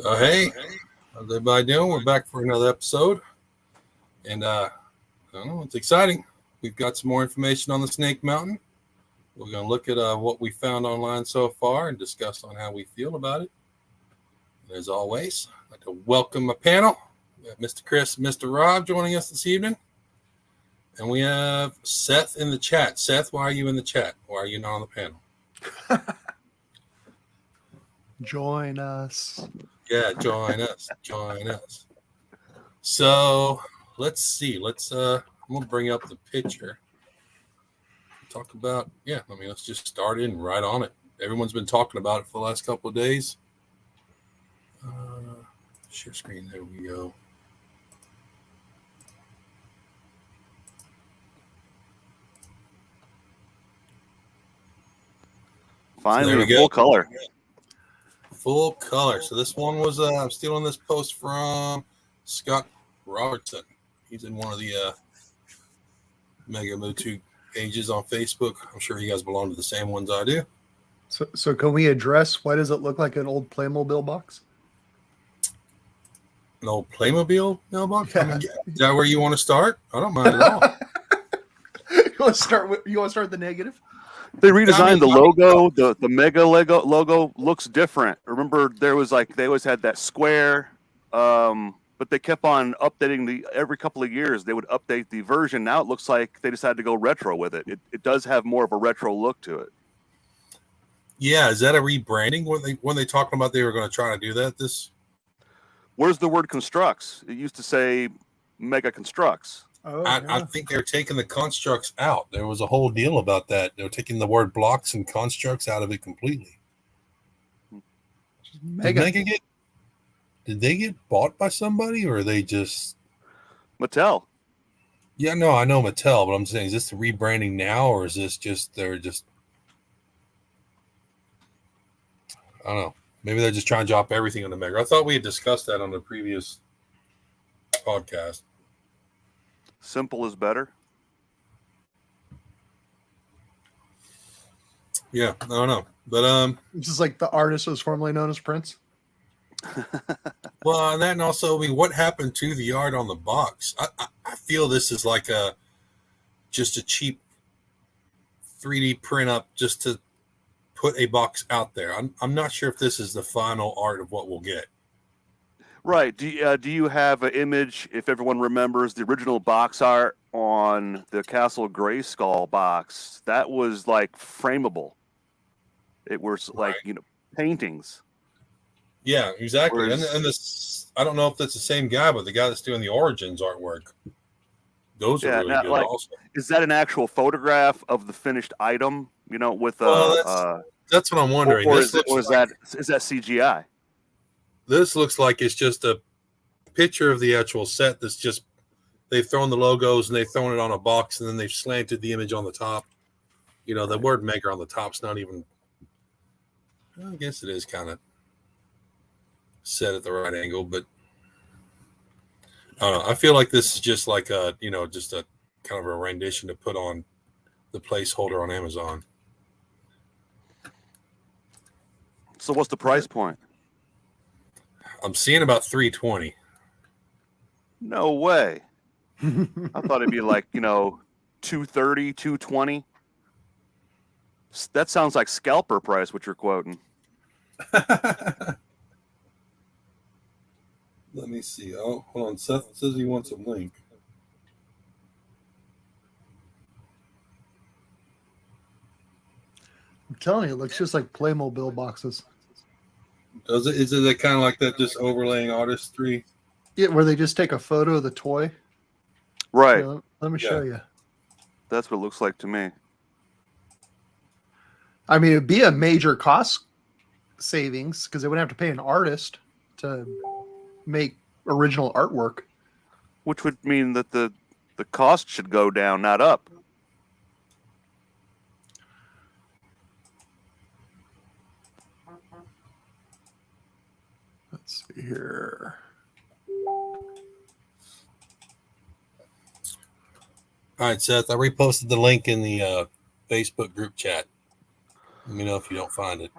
Hey, how's everybody doing? We're back for another episode, and I don't know, it's exciting. We've got some more information on the Snake Mountain. We're going to look at what we found online so far and discuss on how we feel about it. And as always, I'd like to welcome my panel. We have Mr. Chris and Mr. Rob joining us this evening, and we have Seth in the chat. Seth, why are you in the chat? Why are you not on the panel? Join us. Yeah, join us. Join us. So let's see. I'm gonna bring up the picture. Talk about let's just start in right on it. Everyone's been talking about it for the last couple of days. Share screen. There we go. Finally, full color. Full color. So this one was I'm stealing this post from Scott Robertson. He's in one of the Mega MotU pages on Facebook. I'm sure you guys belong to the same ones I do. So can we address why does it look like an old Playmobil box? An old Playmobil mailbox? Yeah. I mean, is that where you want to start? I don't mind at all. You want to start the negative? They redesigned the logo. The Mega Lego logo looks different. Remember, there was they always had that square, but they kept on updating every couple of years. They would update the version. Now it looks like they decided to go retro with it. It does have more of a retro look to it. Yeah, is that a rebranding when they talking about they were going to try to do that? Where's the word construx? It used to say Mega Construx. Oh, I think they're taking the constructs out. There was a whole deal about that. They were taking the word blocks and constructs out of it completely. Did they get bought by somebody, or are they just Mattel? Yeah, no, I know Mattel, but I'm saying, is this the rebranding now, or is this just I don't know. Maybe they're just trying to drop everything on the Mega. I thought we had discussed that on the previous podcast. Simple is better. Yeah, I don't know. But it's just like the artist was formerly known as Prince. Well, and then also, what happened to the art on the box? I feel this is like just a cheap 3D print up just to put a box out there. I'm not sure if this is the final art of what we'll get. Right. Do you have an image, if everyone remembers, the original box art on the Castle Grayskull box? That was frameable. It was paintings. Yeah, exactly. Whereas, and this, I don't know if that's the same guy, but the guy that's doing the Origins artwork, those are really good also. Is that an actual photograph of the finished item, with that's what I'm wondering. Or is that CGI? This looks like it's just a picture of the actual set that's just, they've thrown the logos and they've thrown it on a box and then they've slanted the image on the top. The word Mega on the top's not even, I guess it is kind of set at the right angle, but I don't know. I feel like this is just like just a kind of a rendition to put on the placeholder on Amazon. So what's the price point? I'm seeing about $320. No way. I thought it'd be $230, $220. That sounds like scalper price, what you're quoting. Let me see. Oh, hold on. Seth says he wants a link. I'm telling you, it looks just like Playmobil boxes. Does it? Is it kind of like that, just overlaying artistry? Yeah, where they just take a photo of the toy. Right. Let me show you. That's what it looks like to me. I mean, it'd be a major cost savings because they wouldn't have to pay an artist to make original artwork. Which would mean that the cost should go down, not up. Let's see here. All right, Seth, I reposted the link in the Facebook group chat. Let me know if you don't find it.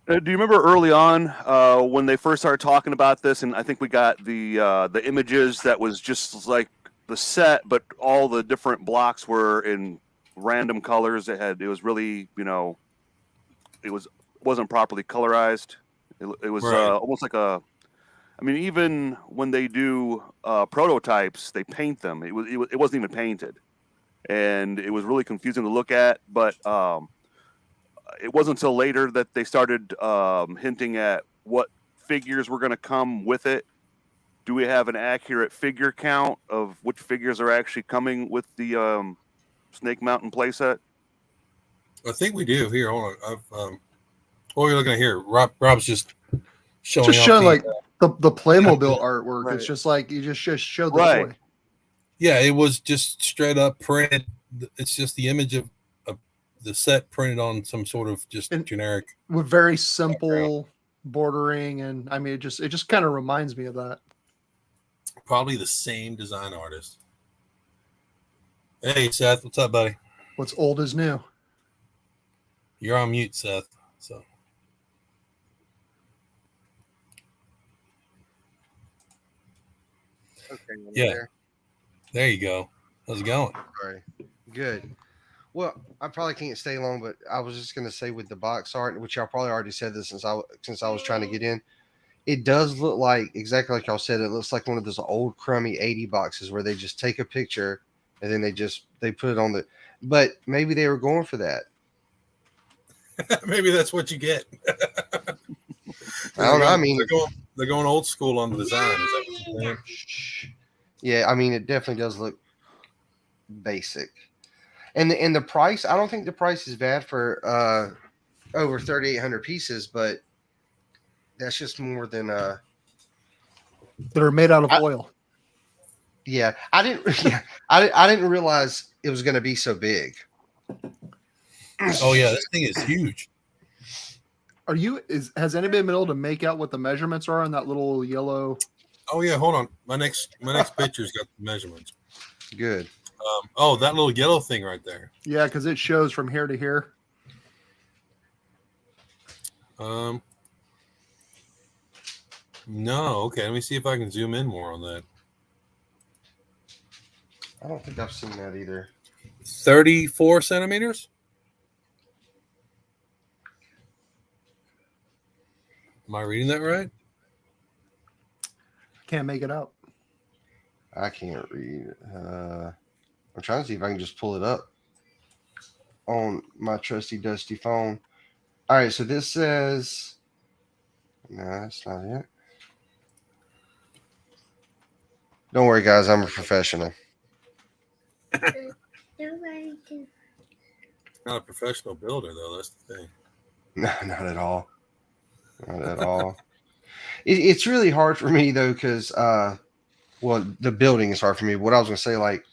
Do you remember early on when they first started talking about this? And I think we got the images that was just like the set, but all the different blocks were in random colors. It was really, it wasn't properly colorized. It was Right. almost like I mean, even when they do prototypes, they paint them. It wasn't even painted, and it was really confusing to look at. But it wasn't until later that they started hinting at what figures were going to come with it. Do we have an accurate figure count of which figures are actually coming with the Snake Mountain playset? I think we do. Here, hold on. What are we looking at here? Rob's just showing Just off show the, like the Playmobil artwork. Right. It's just like you just showed the Right. toy. Yeah, it was just straight up printed. It's just the image of the set printed on some sort of just And- generic. With very simple bordering, and I mean it just kind of reminds me of that. Probably the same design artist. Hey, Seth, what's up, buddy? What's old is new. You're on mute, Seth. So Okay. Yeah. There. there you go. How's it going? Sorry. Good. Well, I probably can't stay long, but I was just gonna say with the box art, which y'all probably already said this since I was trying to get in. It does look like exactly like y'all said. It looks like one of those old crummy 80 boxes where they just take a picture and then they put it on the. But maybe they were going for that. Maybe that's what you get. I don't know. I mean, they're going old school on the design. Is that what you're saying? yeah. I mean, it definitely does look basic. And the price, I don't think the price is bad for over 3,800 pieces, but that's just more than That are made out of oil. yeah. I didn't realize it was going to be so big. Oh yeah, this thing is huge. Has anybody been able to make out what the measurements are on that little yellow? Oh yeah, hold on. My next picture's got the measurements. Good. Oh, that little yellow thing right there. Yeah, because it shows from here to here. No, okay. Let me see if I can zoom in more on that. I don't think I've seen that either. 34 centimeters. Am I reading that right? Can't make it out. I can't read. I'm trying to see if I can just pull it up on my trusty dusty phone. All right, so this says no, that's not it. Don't worry, guys. I'm a professional. Not a professional builder, though. That's the thing. No, not at all. Not at all. It's really hard for me though, because well, the building is hard for me. What I was gonna say, like,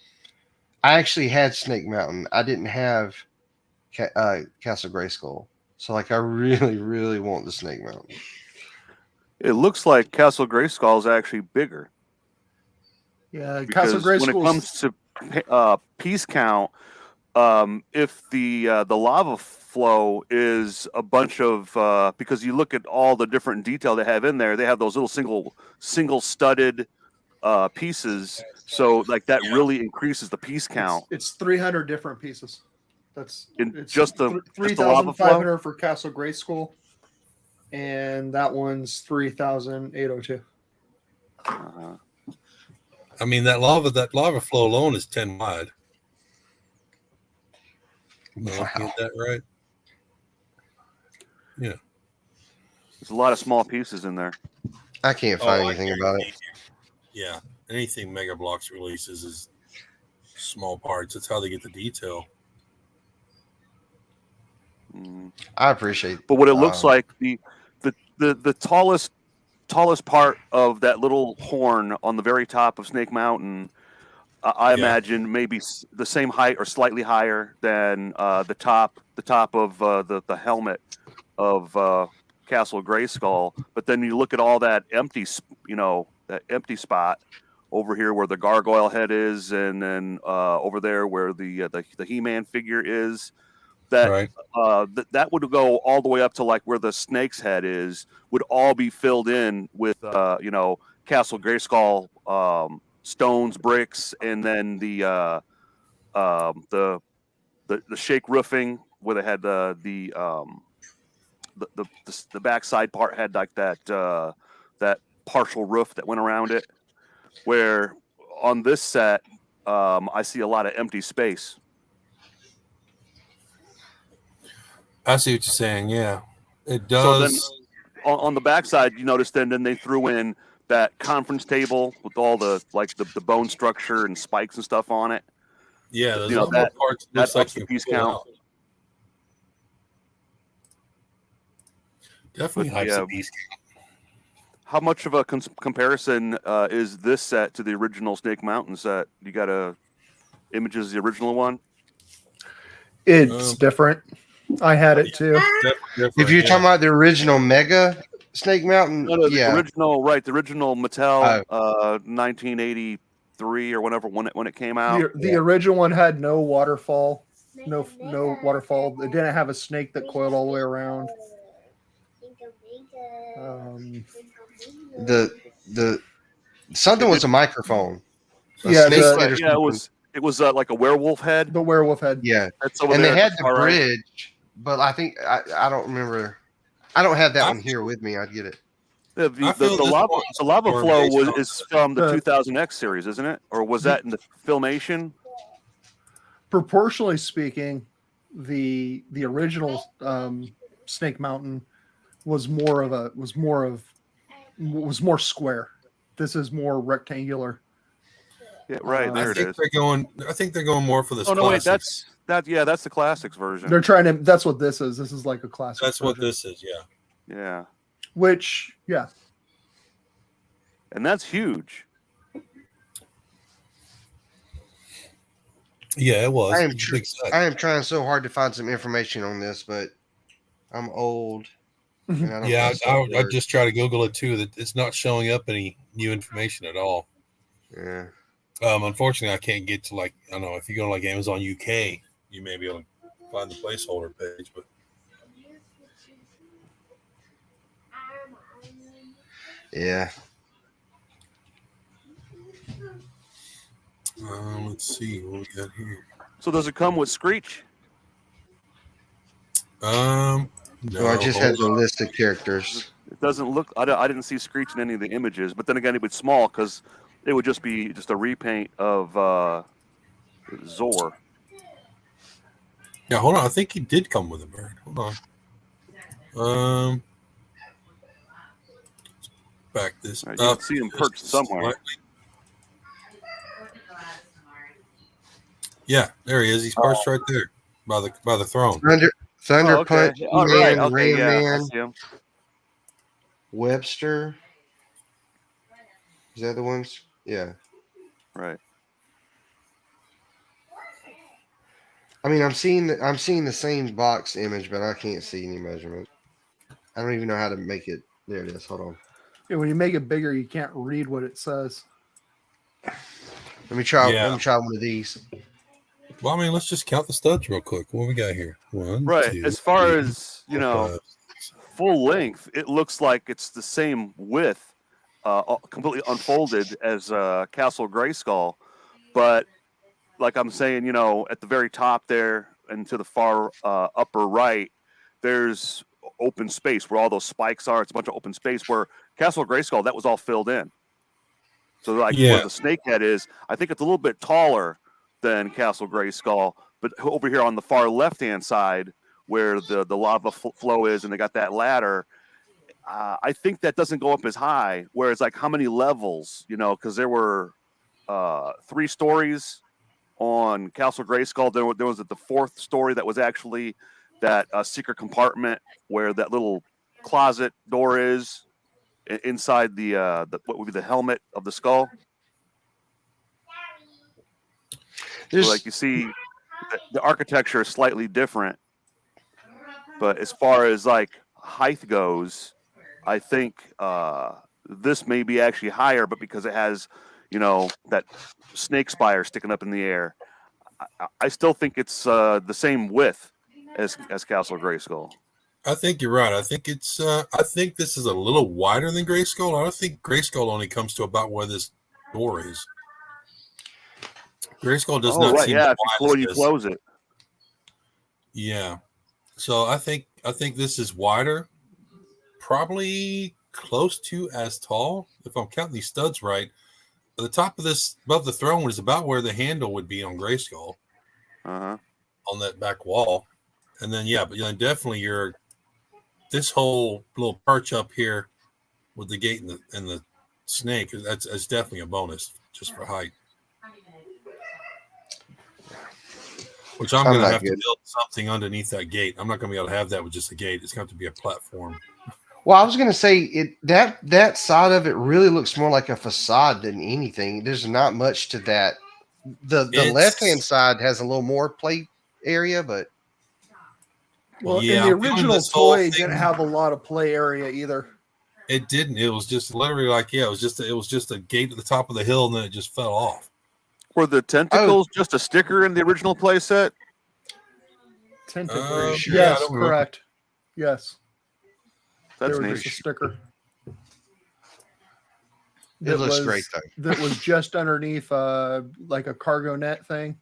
I actually had Snake Mountain. I didn't have Castle Grayskull. So, like, I really, really want the Snake Mountain. It looks like Castle Grayskull is actually bigger. Yeah, Castle Because when it Grayskull. comes to piece count, if the lava flow is a bunch of because you look at all the different detail they have in there, they have those little single studded pieces, so like that really increases the piece count. It's 300 different pieces. It's just the lava 3,500 for Castle Grayskull, and that one's 3,802. I mean, that lava flow alone is 10 wide. Am I looking at that right? Yeah. There's a lot of small pieces in there. I can't find anything about it. Yeah, anything Mega Bloks releases is small parts. That's how they get the detail. I appreciate it. But what it looks like, the tallest part of that little horn on the very top of Snake Mountain, I imagine maybe the same height or slightly higher than the top of the helmet of Castle Grayskull. But then you look at all that empty spot over here where the gargoyle head is, and then over there where the He-Man figure is. that Right. that would go all the way up to like where the snake's head is, would all be filled in with Castle Grayskull stones, bricks, and then the shake roofing where they had the backside part had like that partial roof that went around it. Where on this set, I see a lot of empty space. I see what you're saying. Yeah, it So then does. on the backside, you notice then they threw in that conference table with all the bone structure and spikes and stuff on it. Yeah, there's you know, a lot more that- parts. It That looks like ups the you piece can pull count. out. Definitely But, hypes yeah. the piece. How much of a comparison is this set to the original Snake Mountain set? You got images of the original one? It's different. I had it too. If you're talking about the original Mega Snake Mountain, No, yeah, the original Mattel 1983 or whenever when it came out. The original one had no waterfall, no waterfall. It didn't have a snake that coiled all the way around. the something was a microphone. Yeah, snake the- head or Yeah, something. it was like a werewolf head. The werewolf head. Yeah, That's over and there they at had the far right. bridge, but I think I don't remember. I don't have that one here with me. I'd get it. The I feel this lava one's more flow based on is from the the- 2000X series, isn't it? Or was that in the Filmation? Proportionally speaking, the original Snake Mountain was more square. This is more rectangular. Yeah, right. There I it think is. they're going more for this. Oh no, wait, classics. that's the classics version. They're trying to. That's what this is. This is like a classic. That's what version. this is. Yeah. Yeah, Which, yeah, and that's huge. Yeah, it was. I am It's a tr- big set. I am trying so hard to find some information on this, but I'm old. And I don't Yeah, know stuff I works. just try to Google it too. That it's not showing up any new information at all. Yeah. Unfortunately, I can't get to I don't know if you go to like Amazon UK, you may be able to find the placeholder page. But Yeah. let's see what we got here. So does it come with Screech? No, So I just had hold the on. list of characters. It doesn't look. I didn't see Screech in any of the images, but then again, it was small because it would just be a repaint of Zor. Yeah, hold on. I think he did come with a bird. Hold on. Back this Right, you up. can see him just perched somewhere. slightly. Yeah, there he is. He's perched right there by the throne. Thunder Oh, okay. Punch, All right. E-Man, Okay. Ram Yeah, I Man, see him. Webster. Is that the ones? Yeah. Right. I mean, I'm seeing the same box image, but I can't see any measurement. I don't even know how to make it. There it is. Hold on. yeah, when you make it bigger, you can't read what it says. Let me try. Yeah. Let me try one of these. Well, I mean, let's just count the studs real quick. What we got here? One, Right. two, As far three, as four, five. full length, it looks like it's the same width, completely unfolded as Castle Grayskull, but like I'm saying, at the very top there and to the far upper right, there's open space where all those spikes are. It's a bunch of open space where Castle Grayskull, that was all filled in. So where the snake head is, I think it's a little bit taller than Castle Grayskull, but over here on the far left-hand side where the lava flow is and they got that ladder, I think that doesn't go up as high. Whereas like how many levels, because there were 3 stories on Castle Grayskull. There was the 4th story that was actually that secret compartment where that little closet door is inside the what would be the helmet of the skull. So like you see, the architecture is slightly different, but as far as like height goes, I think this may be actually higher, but because it has that snake spire sticking up in the air, I still think it's the same width as Castle Grayskull. I think you're right. I think it's. I think this is a little wider than Grayskull. I don't think Grayskull only comes to about where this door is. Grayskull does not right, seem yeah. as If wide you as this. close it. Yeah. So I think this is wider, probably close to as tall. If I'm counting these studs right, the top of this above the throne is about where the handle would be on Grayskull Uh-huh. on that back wall, and then but definitely this whole little perch up here with the gate and the snake that's definitely a bonus just for height. Which I'm going to have to build something underneath that gate. I'm not going to be able to have that with just a gate. It's going to have to be a platform. Well, I was going to say that side of it really looks more like a facade than anything. There's not much to that. The left-hand side has a little more play area, but well, in the original toy, didn't have a lot of play area either. It didn't. It was just literally like it was just a gate at the top of the hill, and then it just fell off. Were the tentacles just a sticker in the original play set? Tentacles. Sure. Yes, Yeah, correct. Yes. That's there was neat. just a sticker. it looks great though. That was just underneath like a cargo net thing.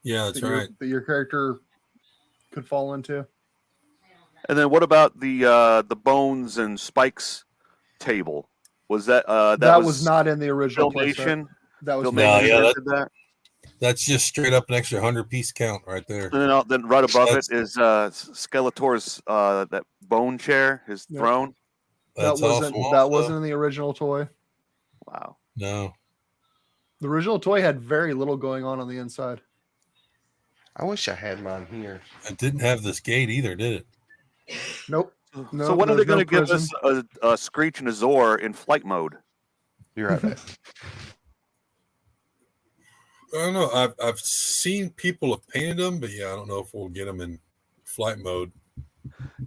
Yeah, that's right. That your character could fall into. And then what about the bones and spikes table? Was that that was not in the original Filmation? That was that's just straight up an extra 100-piece count right there. And then right above it is Skeletor's that bone chair, his throne. That's that wasn't in the original toy. Wow. No. The original toy had very little going on the inside. I wish I had mine here. It didn't have this gate either, did it? Nope. So when are they going to give us a Screech and a Zor in flight mode? You're right. Matt. I don't know. I've seen people have painted them, but I don't know if we'll get them in flight mode.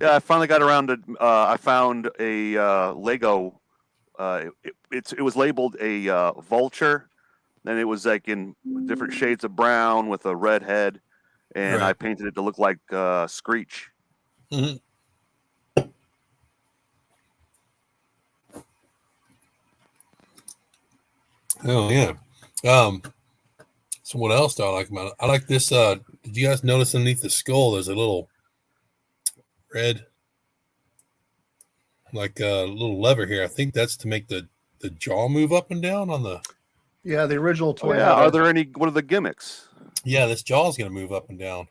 Yeah, I finally got around to. I found a Lego. It was labeled a vulture, and it was like in different shades of brown with a red head, and I painted it to look like Screech. Mm-hmm. Oh yeah. So what else do I like about it? I like this. Did you guys notice underneath the skull there's a little red, like a little lever here? I think that's to make the jaw move up and down on the. Yeah, the original toy. Oh, yeah. Are there any? What are the gimmicks? Yeah, this jaw is going to move up and down.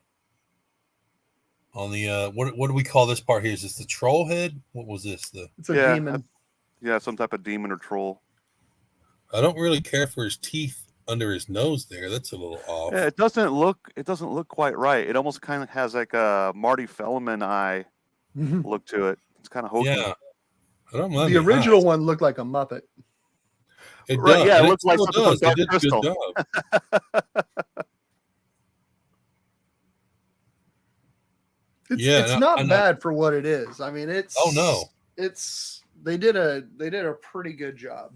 On the what do we call this part here? Is this the troll head? What was this? It's a demon. Yeah, some type of demon or troll. I don't really care for his teeth under his nose there. That's a little off. Yeah, it doesn't look quite right. It almost kind of has like a Marty Feldman eye look to it. It's kind of hokey. Yeah. I don't mind the original one looked like a Muppet. It right, does. Yeah, it looks like still does. Dark They did a Crystal. good job. It's not bad for what it is. I mean, it's. Oh no. They did a pretty good job.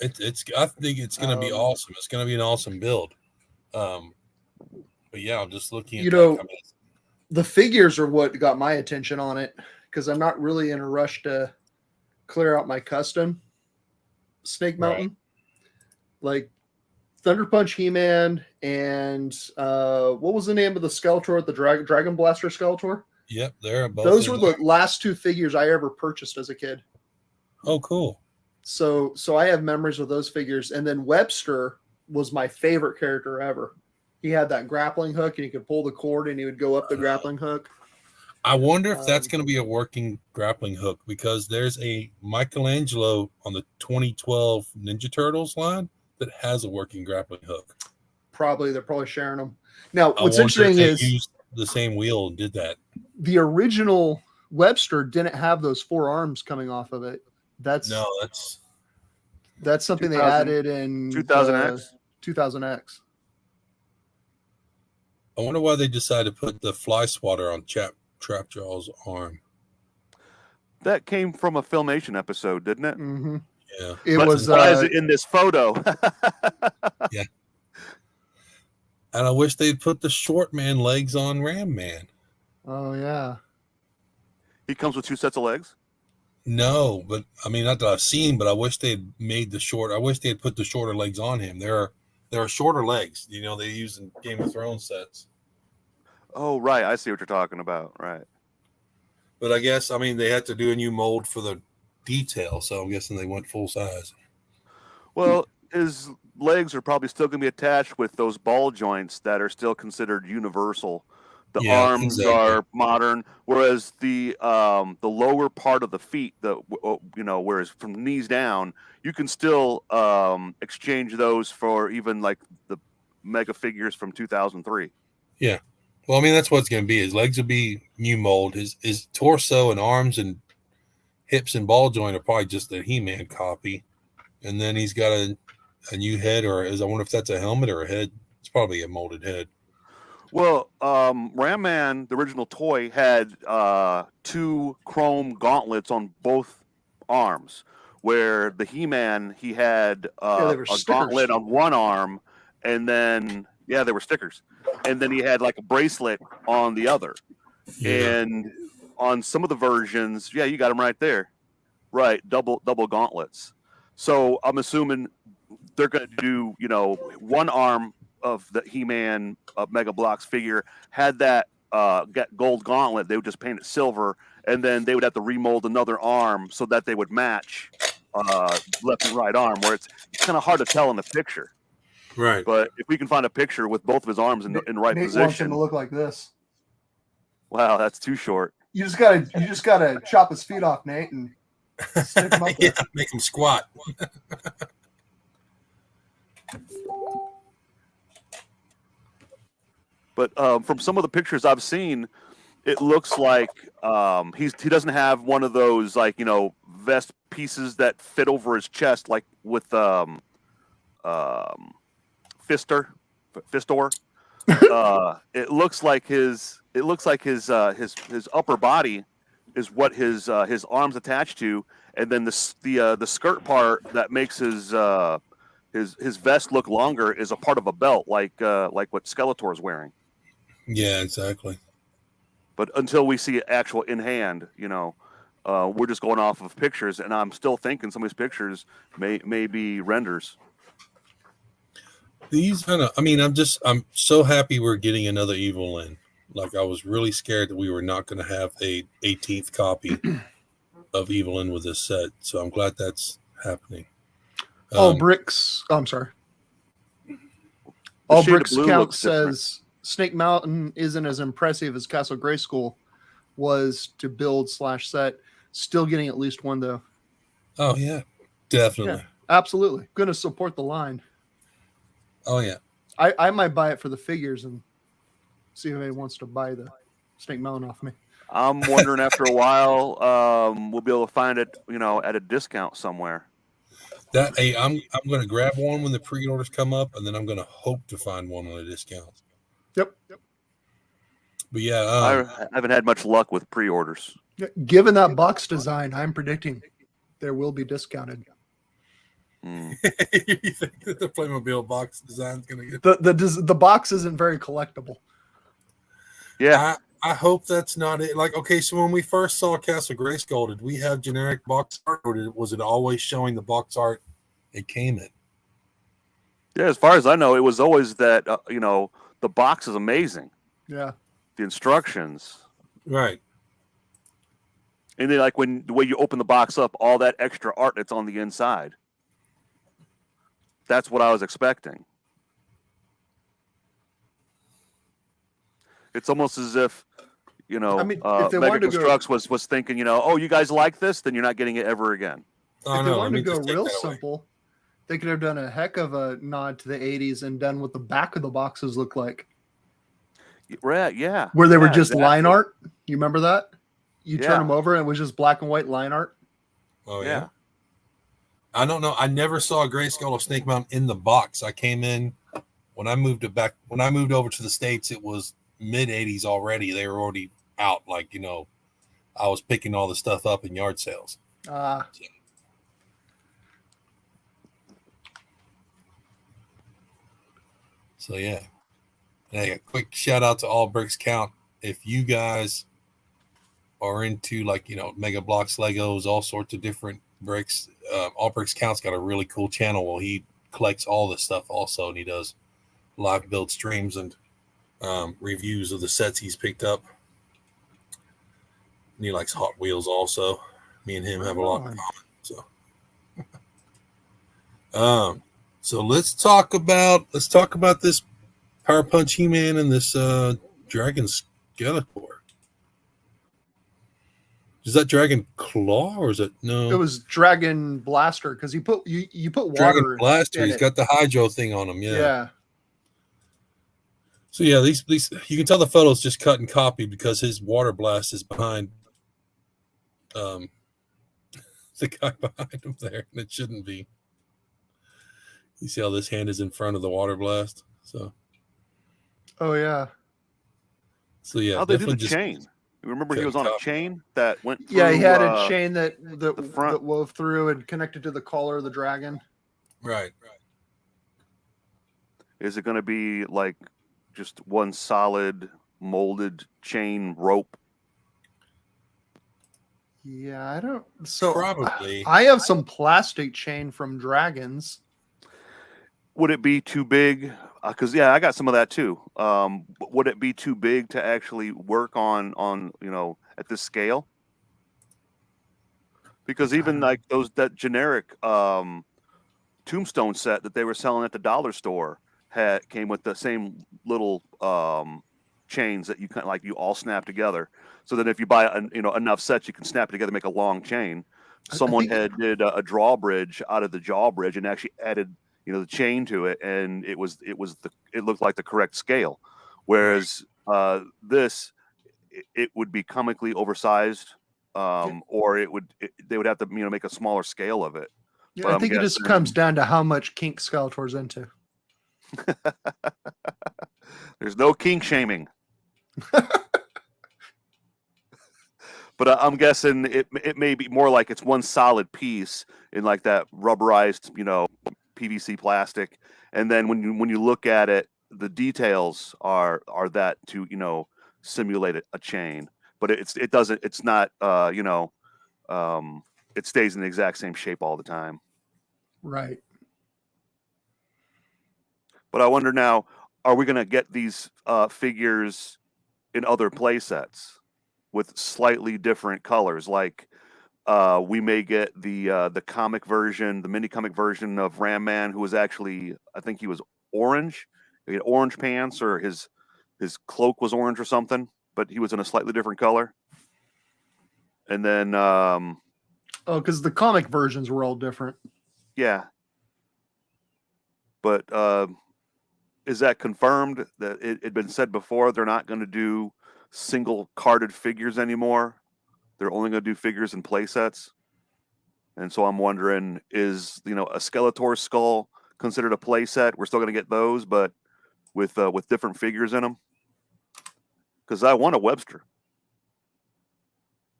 I think it's going to be awesome. It's going to be an awesome build. But yeah, I'm just looking at the figures are what got my attention on it because I'm not really in a rush to clear out my custom Snake Mountain. Like Thunder Punch He-Man and what was the name of the Skeletor, the Dragon Blaster Skeletor? Yep, they're both. Those were the last two figures I ever purchased as a kid. Oh, cool. So I have memories of those figures. And then Webster was my favorite character ever. He had that grappling hook and he could pull the cord and he would go up the grappling hook. I wonder if that's going to be a working grappling hook because there's a Michelangelo on the 2012 Ninja Turtles line that has a working grappling hook. They're probably sharing them. Now, what's interesting is used the same wheel and did that. The original Webster didn't have those four arms coming off of it. That's something they added in 2000X. 2000X. I wonder why they decided to put the fly swatter on Trapjaw's arm. That came from a Filmation episode, didn't it? Mm-hmm. Yeah. Why is it in this photo? Yeah. And I wish they'd put the short man legs on Ram Man. Oh yeah. He comes with 2 sets of legs. No, but I mean, not that I've seen, but I wish they'd made the short. I wish they'd put the shorter legs on him. There are shorter legs. You know, they use in Game of Thrones sets. Oh, right. I see what you're talking about. Right. But I guess, I mean, they had to do a new mold for the detail, so I'm guessing they went full size. Well, his legs are probably still going to be attached with those ball joints that are still considered universal. The Yeah, arms exactly. are modern, whereas the lower part of the feet, whereas from the knees down, you can still exchange those for even like the mega figures from 2003. Yeah. Well, I mean, that's what it's going to be. His legs will be new mold. His torso and arms and hips and ball joint are probably just a He-Man copy. And then he's got a new head, or I wonder if that's a helmet or a head. It's probably a molded head. Well, Ram Man, the original toy, had 2 chrome gauntlets on both arms, where the He-Man, he had they a were stickers. gauntlet on one arm, and then, they were stickers. And then he had like a bracelet on the other. Yeah. And on some of the versions, you got them right there. Right, double gauntlets. So I'm assuming they're going to do, one arm of the He-Man Mega Bloks figure had that gold gauntlet. They would just paint it silver, and then they would have to remold another arm so that they would match left and right arm, where it's kind of hard to tell in the picture. Right. But if we can find a picture with both of his arms in the right Nate wants him position, to look like this. wow, that's too short. You just gotta chop his feet off, Nate, and stick him up there. Yeah, make him squat. But from some of the pictures I've seen, it looks like he doesn't have one of those vest pieces that fit over his chest like with Fistor. It looks like his upper body is what his arms attached to, and then the skirt part that makes his vest look longer is a part of a belt, like what Skeletor is wearing. Yeah, exactly. But until we see it actual in hand, we're just going off of pictures, and I'm still thinking some of these pictures may be renders. I'm so happy we're getting another Evelyn. Like, I was really scared that we were not going to have a 18th copy of Evelyn with this set. So I'm glad that's happening. All bricks. Oh, I'm sorry. All bricks count says Snake Mountain isn't as impressive as Castle Grayskull was to build / set. Still getting at least one though. Oh yeah, definitely. Yeah, absolutely. Going to support the line. Oh yeah. I might buy it for the figures and see if anybody wants to buy the Snake Mountain off me. I'm wondering after a while, we'll be able to find it, at a discount somewhere. I'm going to grab one when the pre-orders come up, and then I'm going to hope to find one on a discount. Yep. But yeah, I haven't had much luck with pre-orders. Given that box design, I'm predicting there will be discounted. You think that the Playmobil box design is going to get the box isn't very collectible. Yeah, I hope that's not it. Like, okay, so when we first saw Castle Grayskull, did we have generic box art, or was it always showing the box art it came in? Yeah, as far as I know, it was always that the box is amazing. Yeah, the instructions, right? And then when the way you open the box up, all that extra art that's on the inside. That's what I was expecting. It's almost as if, if they Mega wanted to Construx was thinking, you guys like this, then you're not getting it ever again. Oh, if they no, wanted to go just take real that away. simple, they could have done a heck of a nod to the 80s and done what the back of the boxes look like. Right, yeah. Where they were just exactly. line art. You remember that? You turn Yeah. them over and it was just black and white line art. Oh yeah. Yeah. I don't know. I never saw a Grayskull of Snake Mountain in the box. I came in when I moved over to the States. It was mid 80s already. They were already out. Like, I was picking all the stuff up in yard sales. So yeah. Hey, a quick shout out to All Bricks Count. if you guys are into like, Mega Blocks, Legos, all sorts of different bricks, All Bricks Count's got a really cool channel where he collects all this stuff also, and he does live build streams and reviews of the sets he's picked up. And he likes Hot Wheels also. Me and him have a lot in common. So let's talk about this Power Punch He-Man and this Dragon Skeletor. Is that Dragon Claw or is it no? It was Dragon Blaster because you put water. Dragon Blaster. in He's it. got the hydro thing on him. Yeah. So yeah, these you can tell the photos just cut and copied because his water blast is behind the guy behind him there, and it shouldn't be. You see how this hand is in front of the water blast? So. Oh yeah. So yeah, how they do the chain? Remember he was on a chain that went through, yeah, he had a chain that front. that wove through and connected to the collar of the dragon. Right. Is it going to be like just one solid molded chain rope? Yeah, I don't. So probably. I have some plastic chain from Dragons. Would it be too big? Because I got some of that too. Would it be too big to actually work on at this scale? Because even like that generic tombstone set that they were selling at the dollar store came with the same little chains that you kind of like you all snap together. So that if you buy enough sets, you can snap it together, make a long chain. Someone did a drawbridge out of the jawbridge and actually added the chain to it, and it looked like the correct scale. Whereas this, it would be comically oversized, or they would have to make a smaller scale of it. Yeah, I think it just comes down to how much kink Skeletor's into. There's no kink shaming. But I'm guessing it may be more like it's one solid piece in like that rubberized, PVC plastic, and then when you look at it, the details are that to simulate a chain, but it doesn't. It's not it stays in the exact same shape all the time. Right. But I wonder now, are we going to get these figures in other play sets with slightly different colors? Like we may get the comic version, the mini comic version of Ram Man, who was actually, I think he was orange. He had orange pants, or his cloak was orange or something, but he was in a slightly different color. And then because the comic versions were all different. Yeah. But is that confirmed that it had been said before they're not going to do single carded figures anymore? They're only going to do figures in play sets. And so I'm wondering, is a Skeletor skull considered a play set? We're still going to get those, but with different figures in them. Because I want a Webster,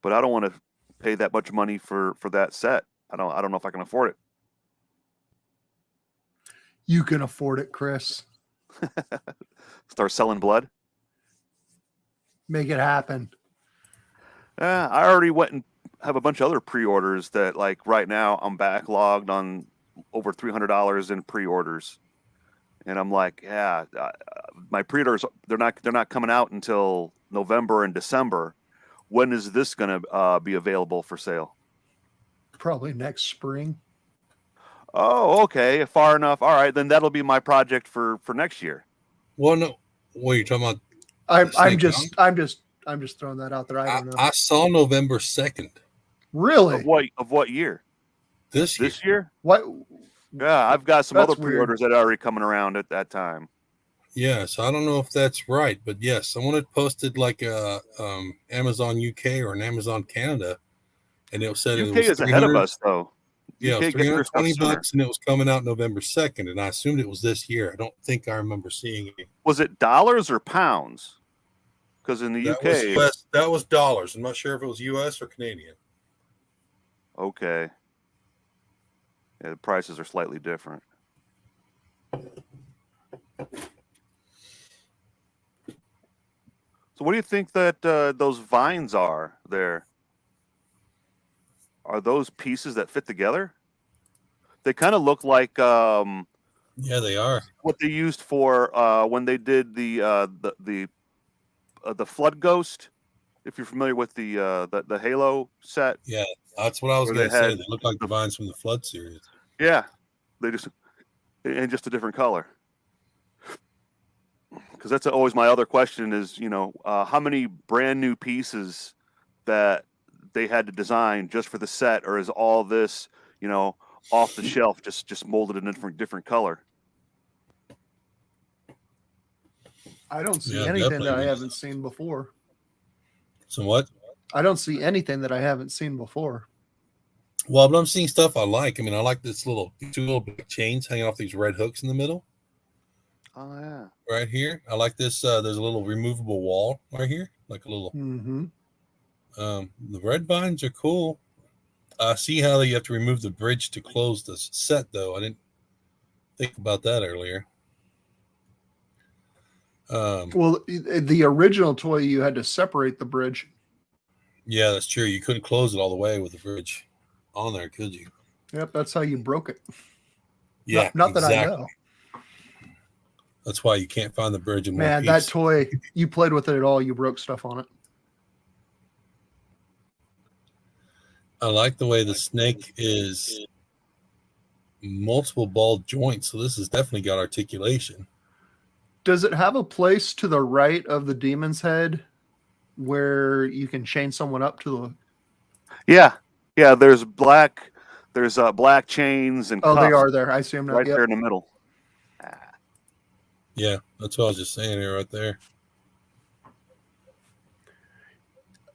but I don't want to pay that much money for that set. I don't know if I can afford it. You can afford it, Chris. Start selling blood. Make it happen. I already went and have a bunch of other pre-orders that, like, right now I'm backlogged on over $300 in pre-orders, and I'm like, my pre-orders they're not coming out until November and December. When is this going to be available for sale? Probably next spring. Oh, okay, far enough. All right, then that'll be my project for next year. Well, no, what are you talking about? I'm just throwing that out there. I don't know. I saw November 2nd. Really? Of what year? This year? What? Yeah, I've got some That's other pre-orders that are already coming around at that time. Yeah, so I don't know if that's right, but yes, someone had posted like a Amazon UK or an Amazon Canada, and it said UK it was is ahead of us, though. Yeah, it was UK gets their stuff $320, and it was coming out November 2nd, and I assumed it was this year. I don't think I remember seeing it. Was it dollars or pounds? Because in the UK, that was dollars. I'm not sure if it was US or Canadian. Okay. Yeah, the prices are slightly different. So what do you think that those vines are there? Are those pieces that fit together? They kind of look like Yeah, they are. what they used for when they did the Flood Ghost. If you're familiar with the Halo set, Yeah, that's what I was where going they to say. had They look like the vines from the Flood series. yeah, they just in just a different color. Because that's always my other question is, how many brand new pieces that they had to design just for the set, or is all this, off the shelf, just molded in a different color? I don't see Yeah, anything that I definitely. haven't seen before. So what? I don't see anything that I haven't seen before. Well, but I'm seeing stuff I like. I mean, I like these two little big chains hanging off these red hooks in the middle. Oh yeah. Right here. I like this. There's a little removable wall right here, like a little. Mm-hmm. The red vines are cool. I see how you have to remove the bridge to close the set, though. I didn't think about that earlier. Well, the original toy, you had to separate the bridge. Yeah, that's true. You couldn't close it all the way with the bridge on there, could you? Yep, that's how you broke it. Yeah, not exactly. that I know. That's why you can't find the bridge in one Man, piece. that toy, you played with it at all, you broke stuff on it. I like the way the snake is multiple ball joints, so this has definitely got articulation. Does it have a place to the right of the demon's head where you can chain someone up to the... Yeah, there's black chains and Oh, cuffs they are there. I see them now. right Yep. there in the middle. Yeah, that's what I was just saying here right there.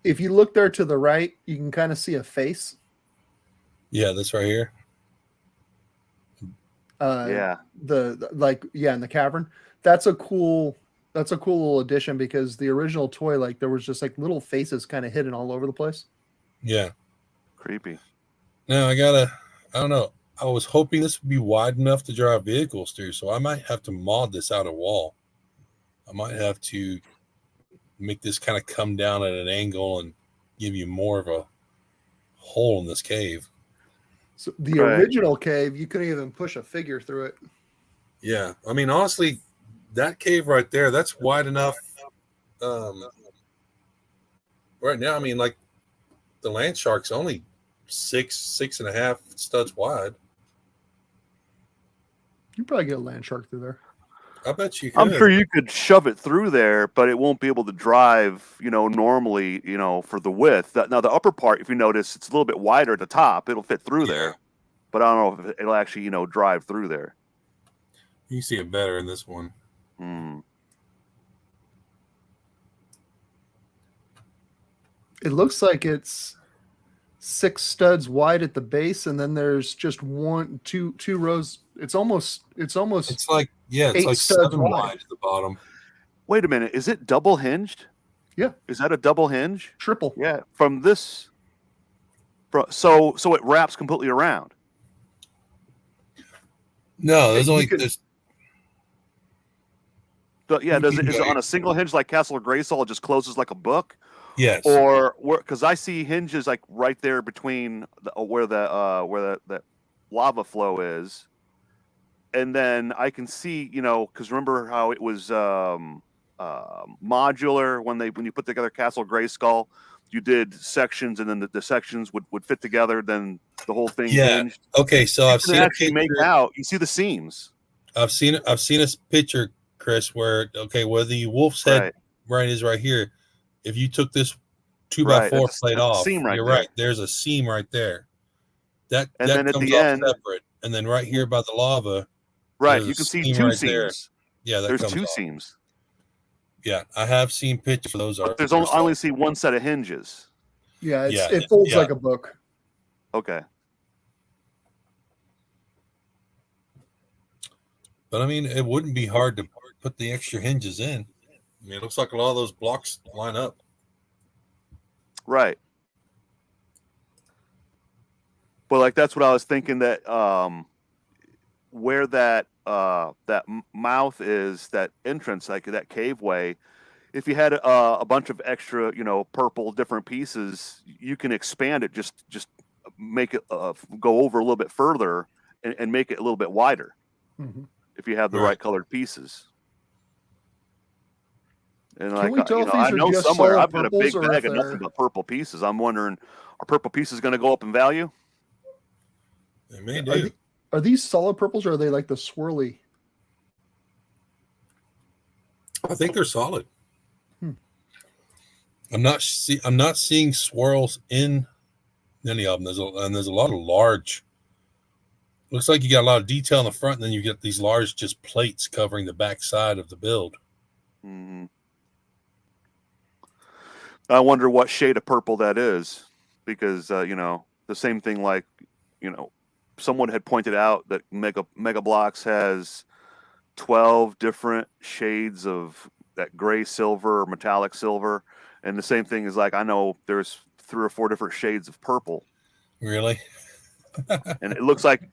If you look there to the right, you can kind of see a face. Yeah, that's right here. Yeah. In the cavern. That's a cool little addition because the original toy, like, there was just like little faces kind of hidden all over the place. Yeah. Creepy. Now I don't know. I was hoping this would be wide enough to drive vehicles through, so I might have to mod this outer wall. I might have to make this kind of come down at an angle and give you more of a hole in this cave. So the Right. original cave, you couldn't even push a figure through it. Yeah. I mean, honestly, that cave right there, that's wide enough. Right now, I mean, like the land shark's only 6.5 studs wide. You probably get a land shark through there. I bet you could. I'm sure you could shove it through there, but it won't be able to drive, normally, for the width. Now, the upper part, if you notice, it's a little bit wider at the top. It'll fit through there, but I don't know if it'll actually, drive through there. You see it better in this one. It looks like it's 6 studs wide at the base, and then there's just two rows. It's almost It's like, it's 8 like studs 7 wide at the bottom. Wait a minute. Is it double hinged? Yeah. Is that a double hinge? triple. Yeah. From this. So it wraps completely around. No, there's You only could- there's Is it on a single hinge like Castle of Grayskull? It just closes like a book? yes. Or because I see hinges like right there between where the lava flow is, and then I can see, because remember how it was modular when you put together Castle Grayskull, you did sections, and then the sections would fit together, then the whole thing hinged. Okay, so I've seen a picture. Make out. You see the seams. I've seen a picture, Chris, where the wolf's head is right here. If you took this 2x4 plate off, you're right. There's a seam right there. That then at comes the off end, separate, and then right here by the lava, right, you can see 2 right seams. there. Yeah, there's comes 2 off. seams. Yeah, I have seen pictures of those. But I only see one set of hinges. Yeah, it folds like a book. Okay. But I mean, it wouldn't be hard to put the extra hinges in. I mean, it looks like a lot of those blocks line up. Right. But like that's what I was thinking, that where that mouth is, that entrance, like that cave way, if you had a bunch of extra, purple different pieces, you can expand it. Just make it go over a little bit further and make it a little bit wider if you have the right colored pieces. And Can we tell if these I are know just somewhere solid I've got a purples big or bag if of nothing but purple pieces. I'm wondering, are purple pieces going to go up in value? They may do. Are these solid purples or are they like the swirly? I think they're solid. I'm not seeing swirls in any of them. There's a lot of large. Looks like you got a lot of detail in the front, and then you get these large just plates covering the back side of the build. Mm-hmm. I wonder what shade of purple that is, because the same thing, like someone had pointed out that Mega Bloks has 12 different shades of that gray silver or metallic silver, and the same thing is like I know there's 3 or 4 different shades of purple. Really? And it looks like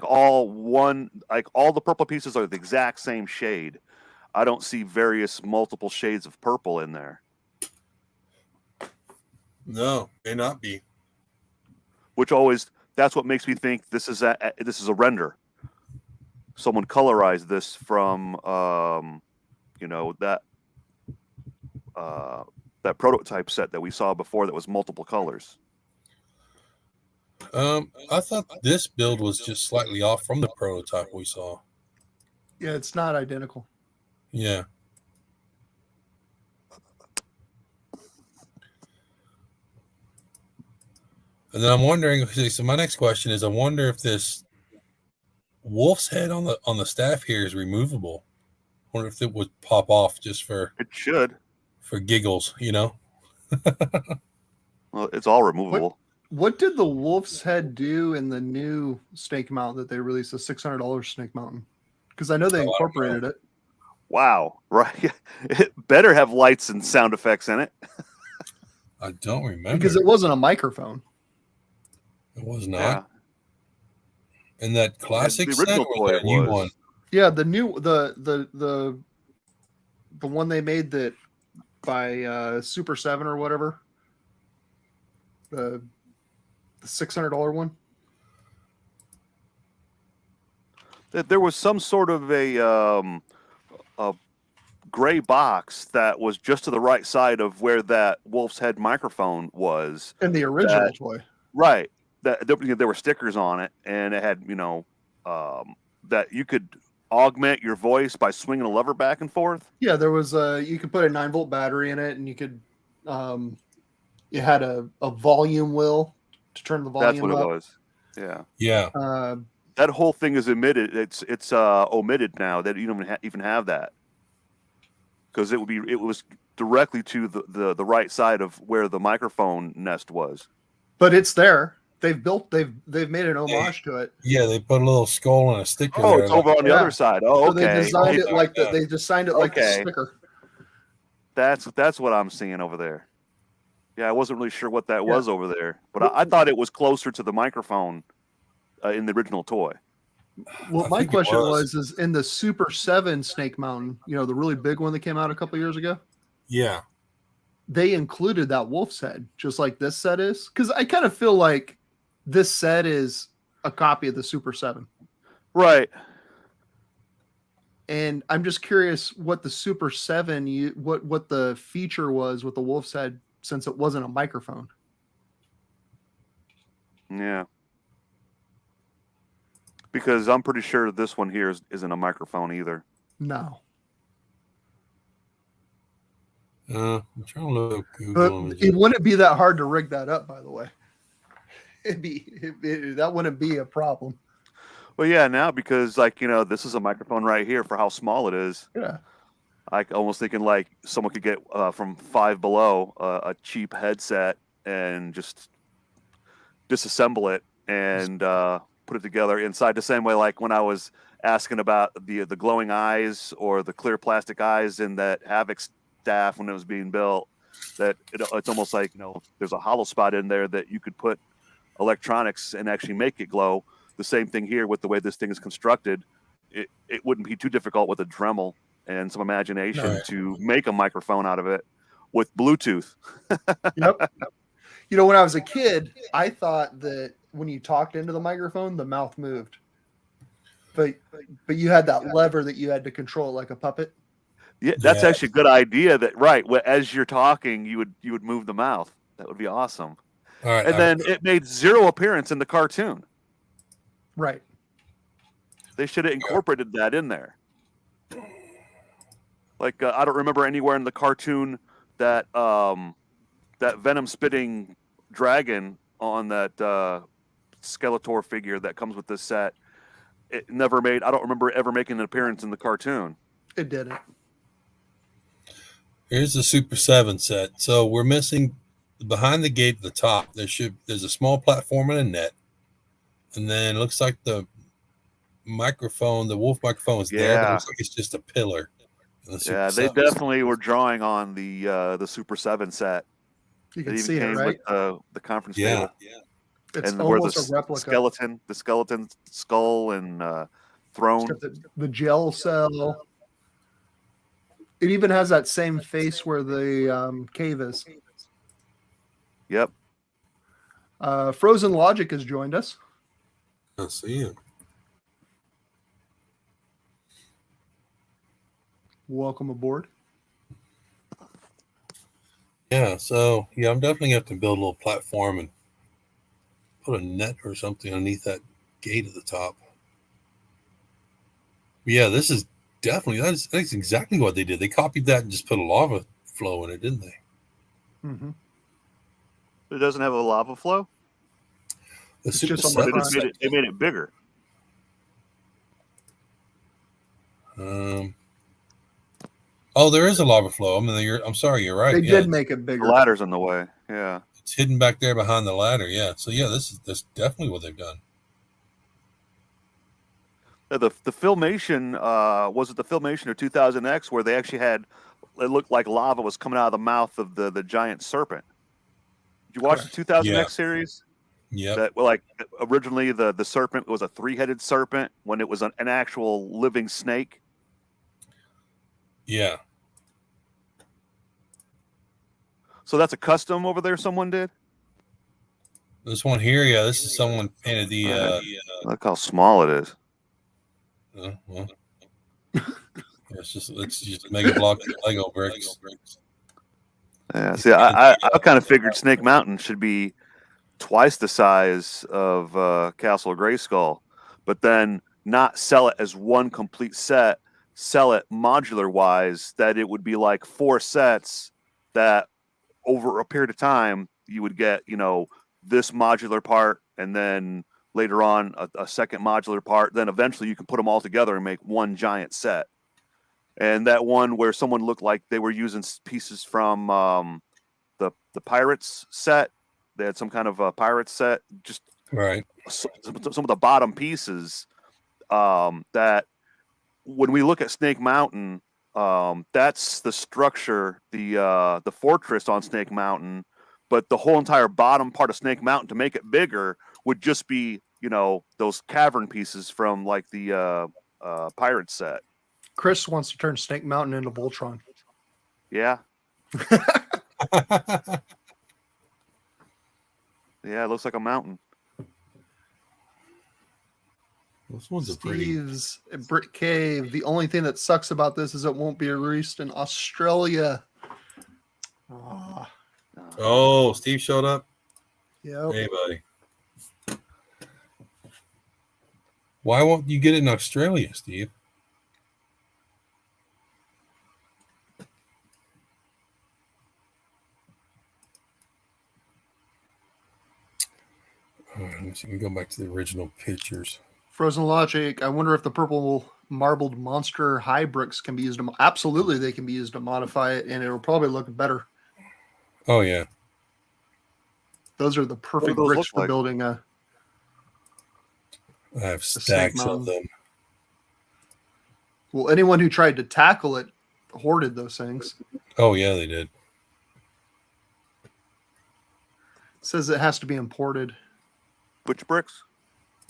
all the purple pieces are the exact same shade. I don't see various multiple shades of purple in there. No, may not be. That's what makes me think this is a render. Someone colorized this from that prototype set that we saw before that was multiple colors. I thought this build was just slightly off from the prototype we saw. Yeah, it's not identical. Yeah. And then I'm wondering, so my next question is, I wonder if this wolf's head on the staff here is removable. I wonder if it would pop off just for giggles, Well, it's all removable. What did the wolf's head do in the new snake mount that they released, the $600 snake mountain? Because I know they incorporated it. Wow, right? It better have lights and sound effects in it. I don't remember. Because it wasn't a microphone. It was not. Yeah. And that classic the original toy or new one? Yeah, the new the one they made that by Super 7 or whatever. The $600 one. There was some sort of a gray box that was just to the right side of where that wolf's head microphone was. And the original toy. Right. There were stickers on it, and it had, that you could augment your voice by swinging a lever back and forth. Yeah, there was you could put a 9-volt battery in it, and you could it had a volume wheel to turn the volume. That's what up. it was. Yeah. Yeah. That whole thing is omitted. It's omitted now. That you don't even have that, because it was directly to the right side of where the microphone nest was. But it's there. They've made an homage to it. Yeah, they put a little skull and a sticker. Oh, there, it's over on the other side. Oh, okay. So they designed it like that. They designed it like a sticker. That's what I'm seeing over there. Yeah, I wasn't really sure what that was over there, but I thought it was closer to the microphone in the original toy. Well, my question is in the Super 7 Snake Mountain, the really big one that came out a couple years ago. Yeah. They included that wolf's head, just like this set is. Because I kind of feel like this set is a copy of the Super 7. Right. And I'm just curious what the Super 7, what the feature was with the wolf's head, since it wasn't a microphone. Yeah. Because I'm pretty sure this one here isn't a microphone either. No. I'm trying to look. Google it wouldn't be that hard to rig that up, by the way. That wouldn't be a problem. Well, yeah, now because this is a microphone right here for how small it is. Yeah. I almost thinking like someone could get from Five Below a cheap headset and just disassemble it and put it together inside the same way like when I was asking about the glowing eyes or the clear plastic eyes in that Havoc staff when it was being built. That it's almost like there's a hollow spot in there that you could put electronics and actually make it glow. The same thing here with the way this thing is constructed. It wouldn't be too difficult with a Dremel and some imagination Right. to make a microphone out of it with Bluetooth. Yep. You know, when I was a kid, I thought that when you talked into the microphone, the mouth moved. But you had that lever that you had to control like a puppet. Yeah, that's Yeah. actually a good idea. That right, as you're talking, you would move the mouth. That would be awesome. All right. And then it made zero appearance in the cartoon. Right. They should have incorporated that in there. Like I don't remember anywhere in the cartoon that that venom spitting dragon on that Skeletor figure that comes with this set. It never made. I don't remember ever making an appearance in the cartoon. It didn't. Here's the Super 7 set. So we're missing behind the gate at the top. There's a small platform and a net. And then it looks like the microphone, the wolf microphone is there, but it looks like it's just a pillar. Yeah, they definitely were drawing on the Super 7 set. You can It see even it, came right? with the conference table. Yeah. It's And where almost a replica. the skeleton skull and throne. The gel cell. It even has that same face where the cave is. Yep. Frozen Logic has joined us. I see him. Welcome aboard. Yeah, so I'm definitely gonna have to build a little platform and put a net or something underneath that gate at the top. But yeah, this is definitely that's exactly what they did. They copied that and just put a lava flow in it, didn't they? Mm-hmm. It doesn't have a lava flow. The It's Super just on the 7 front. set. They made it bigger. Oh, there is a lava flow. I mean, I'm sorry, you're right. They Yeah, did make it The bigger. ladder's in the way. Yeah. it's hidden back there behind the ladder. Yeah. So yeah, that's definitely what they've done. The filmation was it the filmation of 2000X where they actually had it looked like lava was coming out of the mouth of the giant serpent. Did you watch the 2000X Yeah. series? Yep. That like originally the serpent was a 3-headed serpent when it was an actual living snake. Yeah. So that's a custom over there someone did? This one here, yeah, this is someone painted the Look how small it is. well, it's just mega blocks of Lego bricks. Yeah, see, I kind of figured Snake Mountain should be twice the size of Castle Grayskull, but then not sell it as one complete set, sell it modular wise, that it would be like 4 sets that over a period of time you would get, this modular part and then later on a second modular part. Then eventually you can put them all together and make one giant set. And that one where someone looked like they were using pieces from the Pirates set. They had some kind of a Pirates set, just Right. some of the bottom pieces that when we look at Snake Mountain, that's the structure, the fortress on Snake Mountain, but the whole entire bottom part of Snake Mountain to make it bigger would just be, those cavern pieces from like the Pirates set. Chris wants to turn Snake Mountain into Voltron. Yeah. Yeah, it looks like a mountain. This one's a pretty. Steve's Brick Cave. The only thing that sucks about this is it won't be released in Australia. Oh, Steve showed up. Yep. Hey, buddy. Why won't you get it in Australia, Steve? All right, let me see. We can go back to the original pictures. Frozen Logic. I wonder if the purple marbled monster high bricks can be used to. Absolutely, they can be used to modify it, and it will probably look better. Oh yeah, Those are the perfect those bricks look for like? building a. I have Snake stacks of Mountain. them. Well, anyone who tried to tackle it hoarded those things. Oh yeah, they did. It says it has to be imported. Which bricks?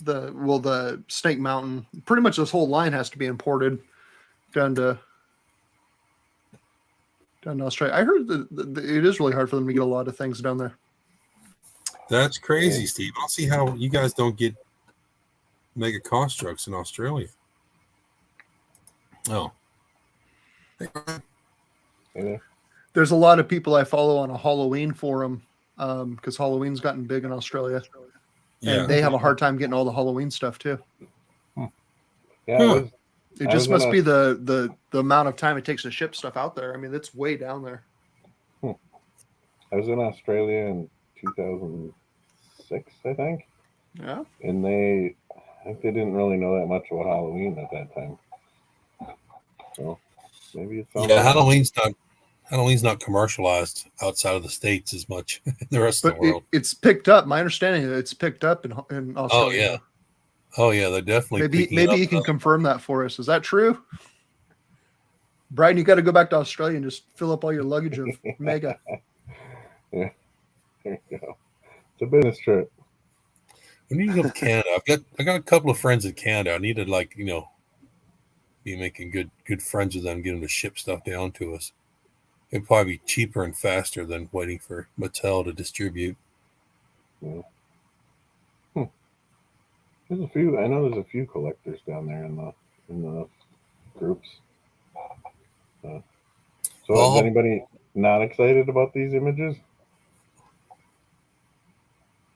The Snake Mountain. Pretty much this whole line has to be imported down to down in Australia. I heard that it is really hard for them to get a lot of things down there. That's crazy, Steve. I don't see how you guys don't get mega constructs in Australia. Oh. Yeah. There's a lot of people I follow on a Halloween forum because Halloween's gotten big in Australia. Yeah. And they have a hard time getting all the Halloween stuff too. Yeah, Huh. It just must be the amount of time it takes to ship stuff out there. I mean, it's way down there. I was in Australia in 2006, I think, Yeah. and I think they didn't really know that much about Halloween at that time. So maybe it's something. Yeah, Halloween's not commercialized outside of the States as much in the rest of But the world. it's picked up. My understanding is it's picked up in Australia. Oh yeah. Oh yeah, they're definitely Maybe you can confirm that for us. Is that true? Brian, you got to go back to Australia and just fill up all your luggage of mega. Yeah. There you go. It's a business trip. We need to go to Canada. I got a couple of friends in Canada. I need to be making good friends with them, get them to ship stuff down to us. It'd probably be cheaper and faster than waiting for Mattel to distribute. Yeah. There's a few. I know there's a few collectors down there in the groups. So is anybody not excited about these images?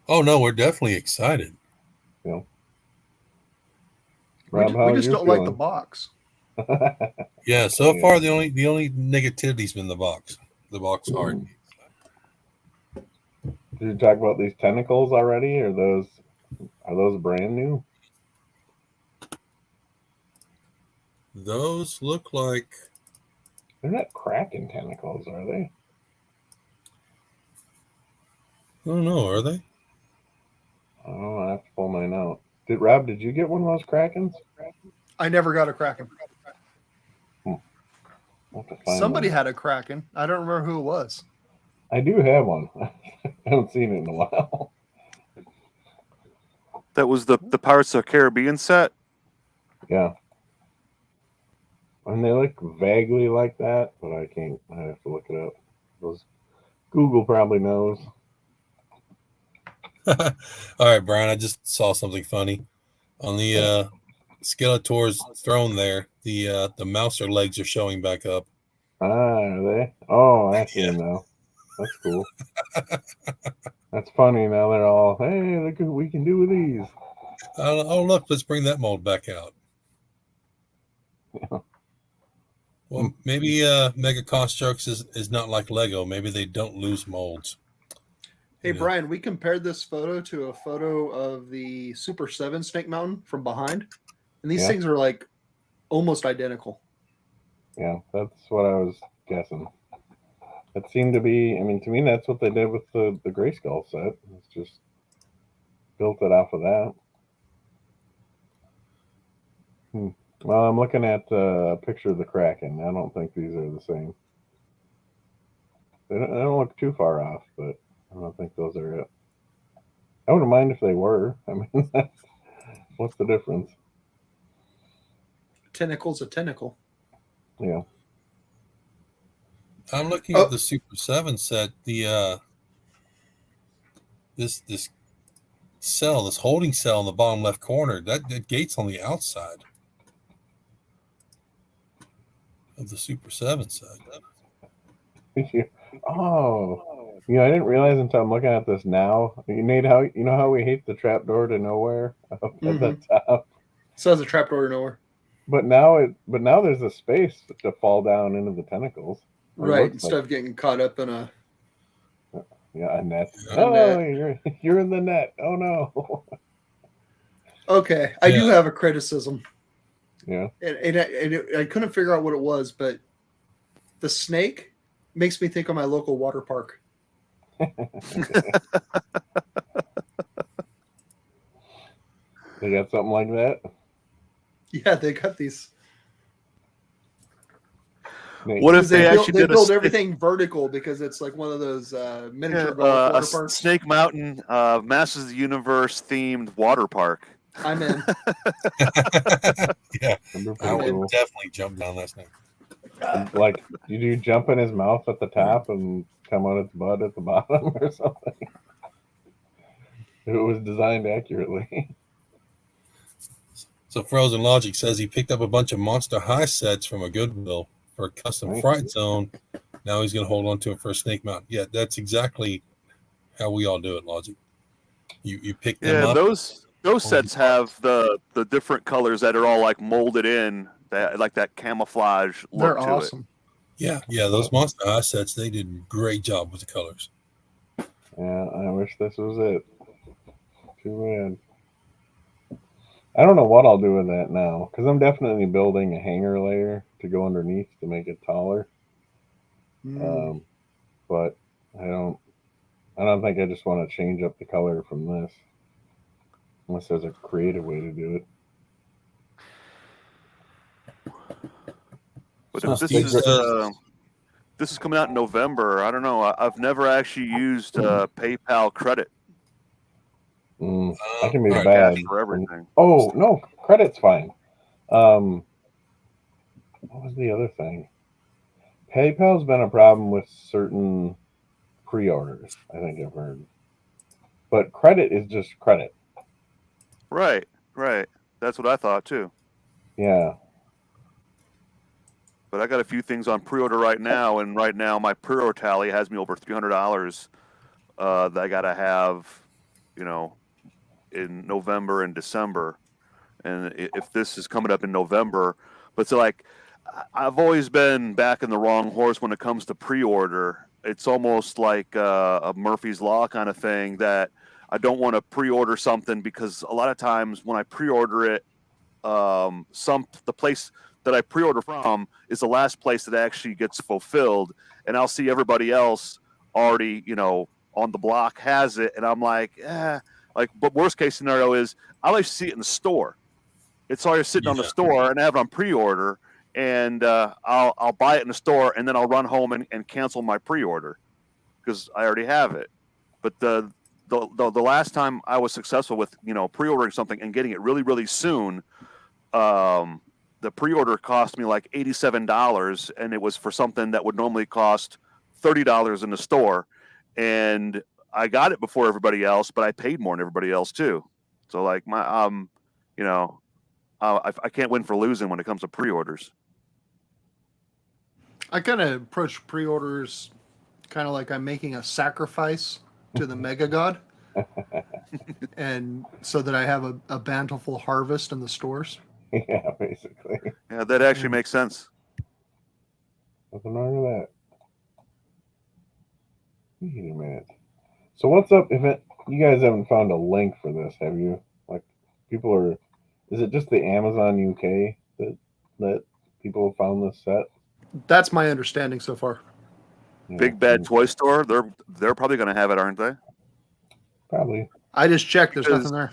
Oh no, we're definitely excited. Yeah. We Rob, how just you don't like the feeling? box. Yeah, so Yeah. far the only negativity's been the box art. Did you talk about these tentacles already? Are those brand new? Those look like They're not Kraken tentacles, are they? I don't know, are they? Oh, I have to pull mine out. Did you get one of those Krakens? I never got a Kraken. I'll have to find Somebody one. had a Kraken. I don't remember who it was. I do have one. I haven't seen it in a while. That was the Pirates of the Caribbean set. Yeah. And they look vaguely like that, but I can't. I have to look it up. Google probably knows. All right, Brian, I just saw something funny. On the Skeletor's throne there, the mouser legs are showing back up. Ah, are they? Oh, I see Yeah. them now. That's cool. That's funny. Now they're all, hey, look what we can do with these. Oh, look, let's bring that mold back out. Yeah. Well, maybe Mega Constructs is not like Lego. Maybe they don't lose molds. Hey, You know. Brian, we compared this photo to a photo of the Super 7 Snake Mountain from behind. And these Yeah. things are like almost identical. Yeah, that's what I was guessing. It seemed to be, I mean, to me, that's what they did with the Grayskull set. It's just built it off of that. Well, I'm looking at a picture of the Kraken. I don't think these are the same. They don't look too far off, but I don't think those are it. I wouldn't mind if they were. I mean, what's the difference? Tentacle's a tentacle. Yeah. I'm looking Oh. at the Super 7 set. The this cell, this holding cell in the bottom left corner, that gate's on the outside of the Super 7 set. Oh, I didn't realize until I'm looking at this now. Nate, how we hate the trapdoor to nowhere up at the top, So it's a trapdoor to nowhere. but now there's a space to fall down into the tentacles. It Right. looks Instead of getting caught up in a. a net. A Oh, net. you're in the net. Oh no. Okay. I do have a criticism. Yeah. And I couldn't figure out what it was, but the snake makes me think of my local water park. They got something like that. Yeah, they got these. Nate, What if they build, actually they did build a everything vertical because it's like one of those miniature golf a water parks. Snake Mountain Masters of the Universe themed water park? I'm in. Yeah, that'd be I pretty would cool. definitely jump down that thing. Like, did you jump in his mouth at the top and come out its butt at the bottom or something? It was designed accurately. So Frozen Logic says he picked up a bunch of Monster High sets from a Goodwill for a custom Nice. fright zone. Now he's going to hold on to it for a Snake Mountain. Yeah, that's exactly how we all do it, Logic. You pick them Yeah, up. those sets have the different colors that are all like molded in, that like that camouflage look They're to awesome. Yeah, those Monster High sets, they did a great job with the colors. Yeah, I wish this was it. Too bad. I don't know what I'll do with that now, because I'm definitely building a hanger layer to go underneath to make it taller. But I don't think I just want to change up the color from this, unless there's a creative way to do it. But So if this Steve is says- this is coming out in November. I don't know. I've never actually used PayPal credit. That can be Alright, bad cash for everything. Oh no, credit's fine. What was the other thing? PayPal's been a problem with certain pre-orders, I think I've heard. But credit is just credit. Right. That's what I thought too. Yeah. But I got a few things on pre-order right now, and right now my pre-order tally has me over $300 that I gotta have, in November and December. And if this is coming up in November, but it's like I've always been backing the wrong horse when it comes to pre-order. It's almost like a Murphy's Law kind of thing, that I don't want to pre-order something, because a lot of times when I pre-order it, the place that I pre-order from is the last place that actually gets fulfilled, and I'll see everybody else already, on the block has it, and I'm like, but worst case scenario is I'll actually see it in the store. It's already sitting on the store, and I have it on pre-order, and I'll buy it in the store, and then I'll run home and cancel my pre-order because I already have it. But the last time I was successful with pre-ordering something and getting it really, really soon, the pre-order cost me like $87, and it was for something that would normally cost $30 in the store, and I got it before everybody else, but I paid more than everybody else too. So like I can't win for losing when it comes to pre-orders. I kind of approach pre-orders kind of like I'm making a sacrifice to the mega god, and so that I have a bountiful harvest in the stores. Yeah, basically. Yeah, that actually makes sense. Nothing wrong with that. Wait a minute. So what's up if you guys haven't found a link for this, have you? Like, people are, is it just the Amazon UK that people have found this set? That's my understanding so far. Yeah, Big Bad Toy Store, they're probably going to have it, aren't they? Probably. I just checked. There's Because nothing there.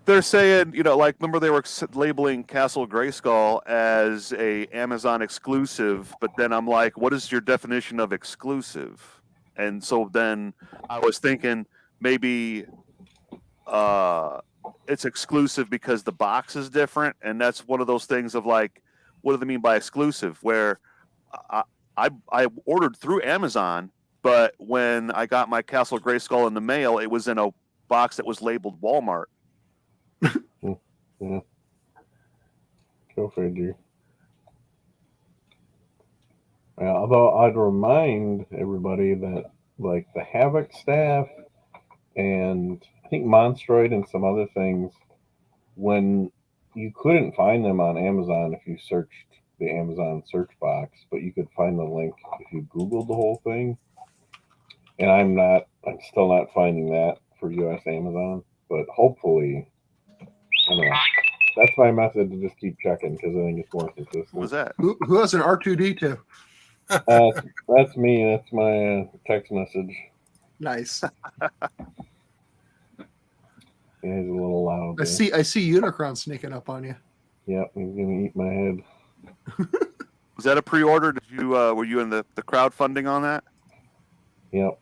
they're saying, like, remember they were labeling Castle Grayskull as a Amazon exclusive, but then I'm like, what is your definition of exclusive? And so then I was thinking maybe it's exclusive because the box is different, and that's one of those things of like, what do they mean by exclusive? Where I ordered through Amazon, but when I got my Castle Grayskull in the mail, it was in a box that was labeled Walmart. Yeah. Go figure. Well, although I'd remind everybody that like the Havoc staff and I think Monstroid and some other things, when you couldn't find them on Amazon if you searched the Amazon search box, but you could find the link if you Googled the whole thing. And I'm still not finding that for US Amazon, but hopefully, I don't know. That's my method to just keep checking because I think it's more consistent. What was that? Who has an R2D2? That's me. That's my text message. Nice. Yeah, he's a little loud. I see Unicron sneaking up on you. Yep, he's gonna eat my head. Was that a pre-order? Did you were you in the crowdfunding on that? Yep.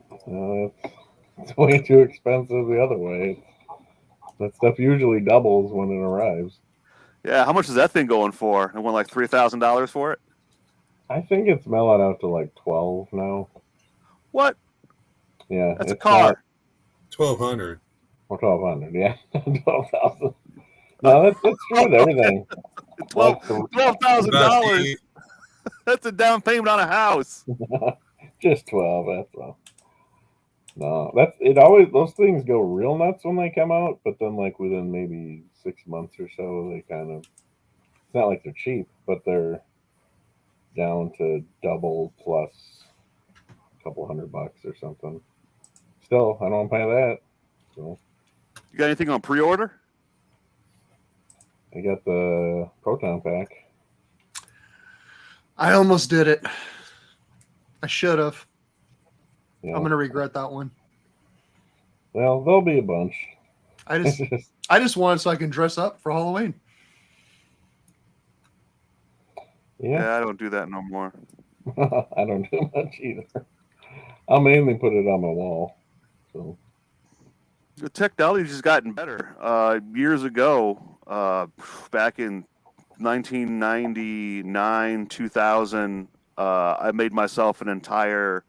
It's way too expensive the other way. That stuff usually doubles when it arrives. Yeah, how much is that thing going for? It went like $3,000 for it. I think it's mellowed out to like 12 now. What? Yeah, That's a it's not- car. 1,200. or 1,200. Yeah, 12,000. No, that's true with everything. Like the- $12,000. That's a down payment on a house. just 12. That's all. No, that's it. Always those things go real nuts when they come out, but then like within maybe 6 months or so, they kind of. It's not like they're cheap, but they're down to double plus a couple $100 or something. Still, I don't pay that. So You got anything on pre-order? I got the proton pack. I almost did it. I should have. Yeah. I'm gonna regret that one. Well, there'll be a bunch. I just want it so I can dress up for Halloween. Yeah, I don't do that no more. I don't do much either. I'll mainly put it on my wall. So The technology's gotten better. Years ago, back in 1999, 2000, I made myself an entire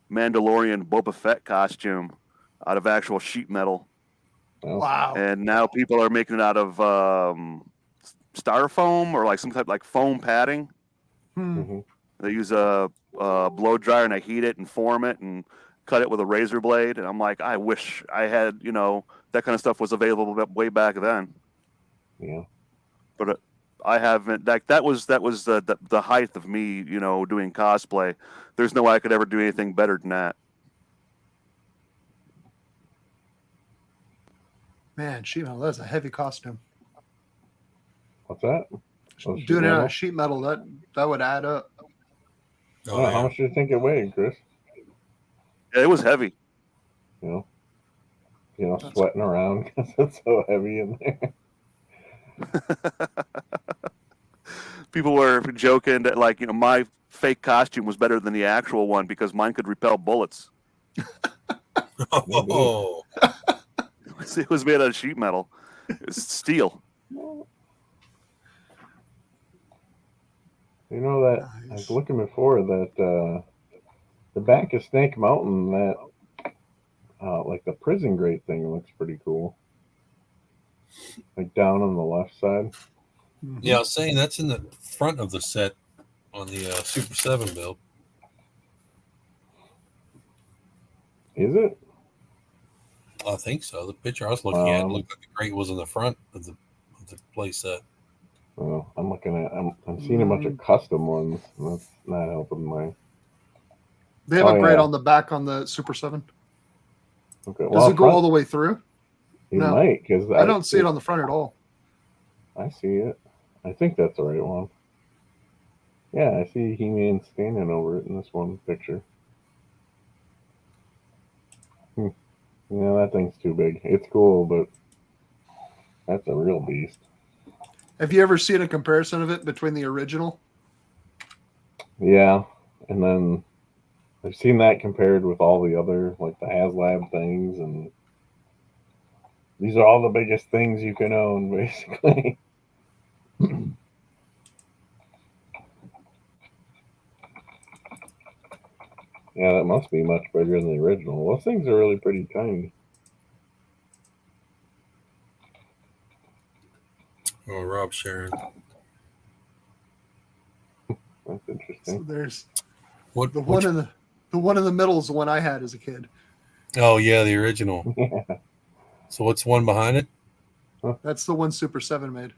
Mandalorian Boba Fett costume out of actual sheet metal. well, Wow. And now people are making it out of styrofoam or like some type like foam padding. mhm. They use a blow dryer and I heat it and form it and cut it with a razor blade. And I'm like, I wish I had, that kind of stuff was available way back then. Yeah. But I haven't. That was the height of me, doing cosplay. There's no way I could ever do anything better than that. Man, sheet metal, that's a heavy costume. What's that? Oh, sheet Doing it out metal? of sheet metal, that would add up. Oh, How yeah. much do you think it weighed, Chris? Yeah, it was heavy. You know, sweating around because it's so heavy in there. People were joking that my fake costume was better than the actual one because mine could repel bullets. Oh, It was made out of sheet metal. It's steel. You know that I was looking before that the back of Snake Mountain, that like the prison grate thing looks pretty cool. Like down on the left side. yeah. I was saying that's in the front of the set on the Super 7 build. Is it? I think so. The picture I was looking at looked like the grate was in the front of the play set. Oh, I'm looking at. I'm seeing a bunch of custom ones. That's not helping my. They have a grate yeah. on the back on the Super 7. Okay. Does it go all the way through? You No. might, because I don't see it on the front at all. I see it. I think that's the right one. Yeah, I see He-Man standing over it in this one picture. Yeah, that thing's too big. It's cool, but that's a real beast. Have you ever seen a comparison of it between the original? Yeah, and then I've seen that compared with all the other, like the HasLab things, and these are all the biggest things you can own, basically. Yeah, that must be much bigger than the original. Those things are really pretty tiny. Oh, Rob Sharon. That's So interesting. there's What? the one in the middle is the one I had as a kid. Oh yeah, the original. Yeah. So what's one behind it? That's the one Super 7 made.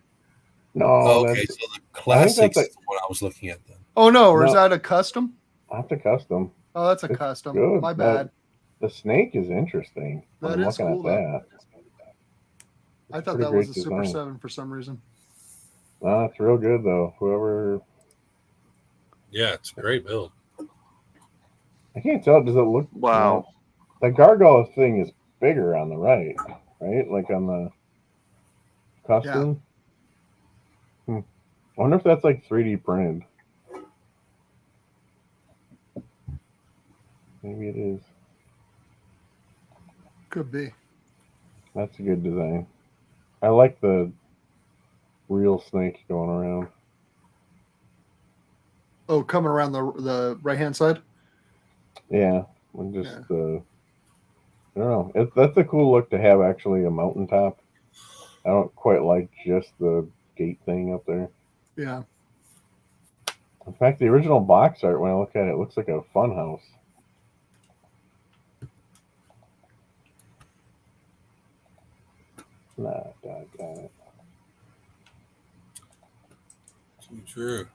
No, Oh, okay, that's so the classics that's is the one I was looking at then. Oh no, or is No. that a custom? not the custom. Oh, that's a It's custom. good, My but bad. The snake is interesting. That I'm is looking cool, at though. that. I thought pretty that was great a Super design. 7 for some reason. It's real good though. Whoever, Yeah, it's a great build. I can't tell. Does it look? Wow. The gargoyle thing is bigger on the right, like on the costume. I wonder if that's like 3D printed. Maybe it is. Could be. That's a good design. I like the real snake going around. Oh, coming around the right hand side. Yeah, and just I don't know. That's a cool look to have actually a mountaintop. I don't quite like just the gate thing up there. Yeah. In fact, the original box art, when I look at it, looks like a fun house. Nah, got it. Too true.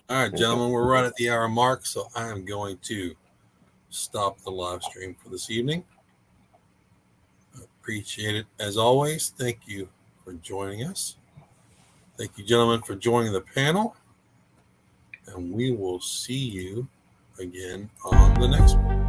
All right, gentlemen, we're right at the hour mark, so I am going to stop the live stream for this evening. Appreciate it as always. Thank you for joining us. Thank you, gentlemen, for joining the panel. And we will see you again on the next one.